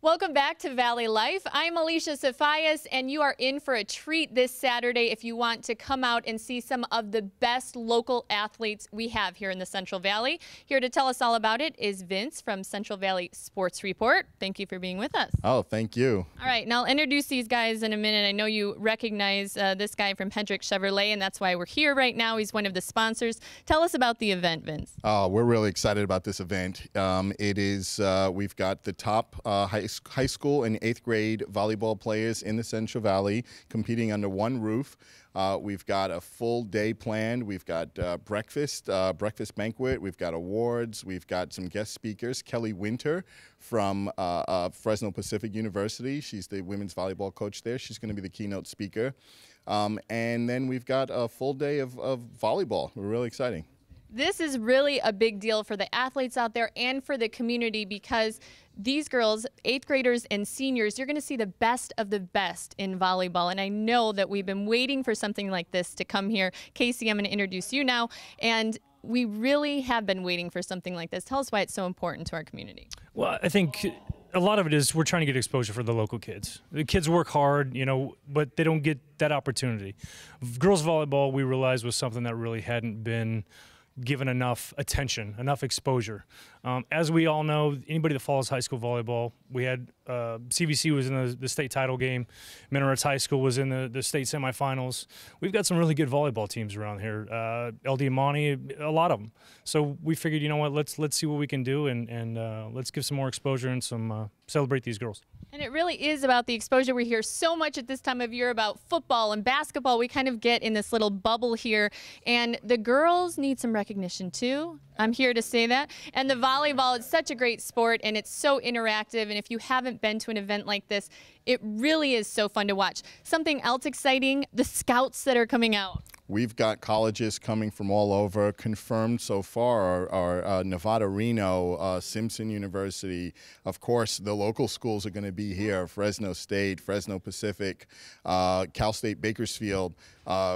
Welcome back to Valley Life. I'm Alicia Safias, and you are in for a treat this Saturday if you want to come out and see some of the best local athletes we have here in the Central Valley. Here to tell us all about it is Vince from Central Valley Sports Report. Thank you for being with us. Oh, thank you. All right, now I'll introduce these guys in a minute. I know you recognize this guy from Hedrick Chevrolet, and that's why we're here right now. He's one of the sponsors. Tell us about the event, Vince. Oh, we're really excited about this event. We've got the top high school and 8th grade volleyball players in the Central Valley competing under one roof. We've got a full day planned. We've got breakfast banquet. We've got awards. We've got some guest speakers. Kelly Winter from Fresno Pacific University. She's the women's volleyball coach there. She's going to be the keynote speaker. And then we've got a full day of volleyball. We're really exciting. This is really a big deal for the athletes out there and for the community because these girls, 8th graders and seniors, you're going to see the best of the best in volleyball. And I know that we've been waiting for something like this to come here. Casey, I'm going to introduce you now. And we really have been waiting for something like this. Tell us why it's so important to our community. Well, I think a lot of it is we're trying to get exposure for the local kids. The kids work hard, you know, but they don't get that opportunity. Girls volleyball, we realized, was something that really hadn't been given enough attention, enough exposure. As we all know, anybody that follows high school volleyball, we had CVC was in the state title game. Minarets High School was in the state semifinals. We've got some really good volleyball teams around here. LD Monty, a lot of them. So we figured, you know what, let's see what we can do and let's give some more exposure and some celebrate these girls. And it really is about the exposure. We hear so much at this time of year about football and basketball. We kind of get in this little bubble here. And the girls need some recognition too. I'm here to say that. And the volleyball, it's such a great sport and it's so interactive. And if you haven't been to an event like this, it really is so fun to watch. Something else exciting, the scouts that are coming out. We've got colleges coming from all over. Confirmed so far are Nevada, Reno, Simpson University. Of course, the local schools are going to be here: Fresno State, Fresno Pacific, Cal State Bakersfield,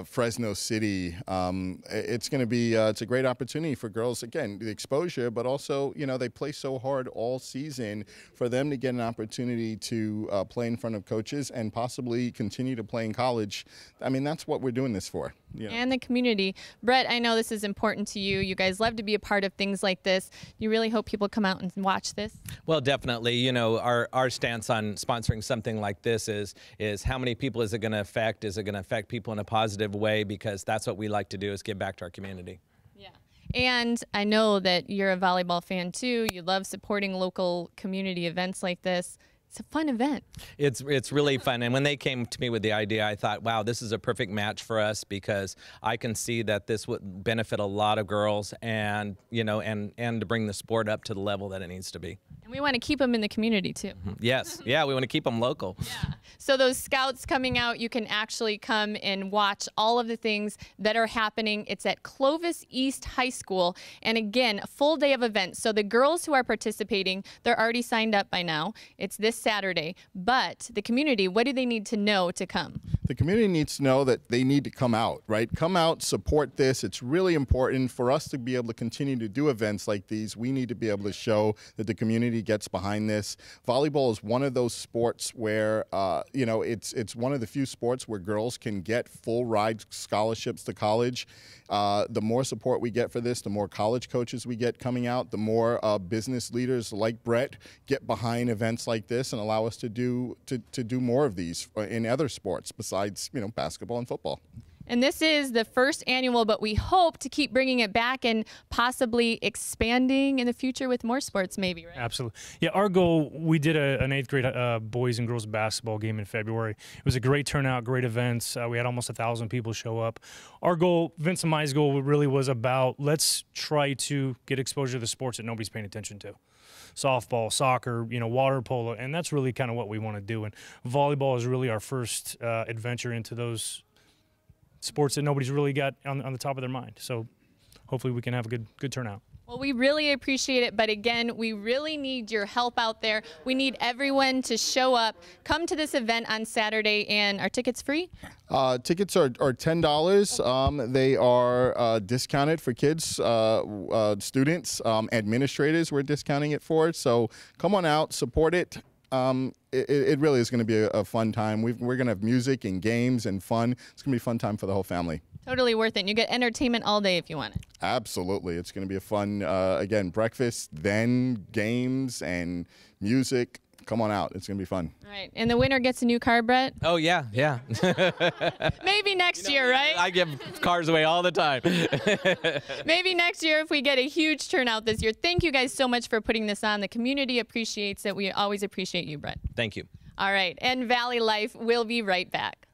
Fresno City. It's going to be it's a great opportunity for girls. Again, the exposure, but also, you know, they play so hard all season. For them to get an opportunity to play in front of coaches and possibly continue to play in college, I mean, that's what we're doing this for. Yeah. And the community. Brett, I know this is important to you. You guys love to be a part of things like this. You really hope people come out and watch this? Well, definitely. You know, our stance on sponsoring something like this is how many people is it going to affect? Is it going to affect people in a positive way? Because that's what we like to do, is give back to our community. Yeah. And I know that you're a volleyball fan too. You love supporting local community events like this. It's a fun event. It's really fun. And when they came to me with the idea, I thought, wow, this is a perfect match for us, because I can see that this would benefit a lot of girls, and, you know, and to bring the sport up to the level that it needs to be. And we want to keep them in the community too. Yes. Yeah, we want to keep them local. Yeah. So those scouts coming out, you can actually come and watch all of the things that are happening. It's at Clovis East High School. And again, a full day of events. So the girls who are participating, they're already signed up by now. It's this Saturday. But the community, what do they need to know to come? The community needs to know that they need to come out, right? Come out, support this. It's really important for us to be able to continue to do events like these. We need to be able to show that the community gets behind this. Volleyball is one of those sports where, you know, it's one of the few sports where girls can get full ride scholarships to college. The more support we get for this, the more college coaches we get coming out, the more business leaders like Brett get behind events like this and allow us to do more of these in other sports besides, you know, basketball and football. And this is the first annual, but we hope to keep bringing it back and possibly expanding in the future with more sports maybe, right? Absolutely. Yeah, our goal, we did an 8th grade boys and girls basketball game in February. It was a great turnout, great events. We had almost 1,000 people show up. Our goal, Vince and my goal, really was about, let's try to get exposure to the sports that nobody's paying attention to. Softball, soccer, you know, water polo, and that's really kind of what we want to do. And volleyball is really our first adventure into those sports that nobody's really got on the top of their mind. So hopefully we can have a good turnout. Well, we really appreciate it, but again, we really need your help out there. We need everyone to show up. Come to this event on Saturday, and are tickets free? Tickets are $10. They are discounted for kids, students, administrators we're discounting it for. So come on out, support it. it really is going to be a fun time. We're going to have music and games and fun. It's going to be a fun time for the whole family. Totally worth it. And you get entertainment all day if you want it. Absolutely. It's going to be a fun, again, breakfast, then games and music. Come on out. It's going to be fun. All right. And the winner gets a new car, Brett? Oh, yeah. Maybe next year, right? I give cars away all the time. Maybe next year if we get a huge turnout this year. Thank you guys so much for putting this on. The community appreciates it. We always appreciate you, Brett. Thank you. All right. And Valley Life will be right back.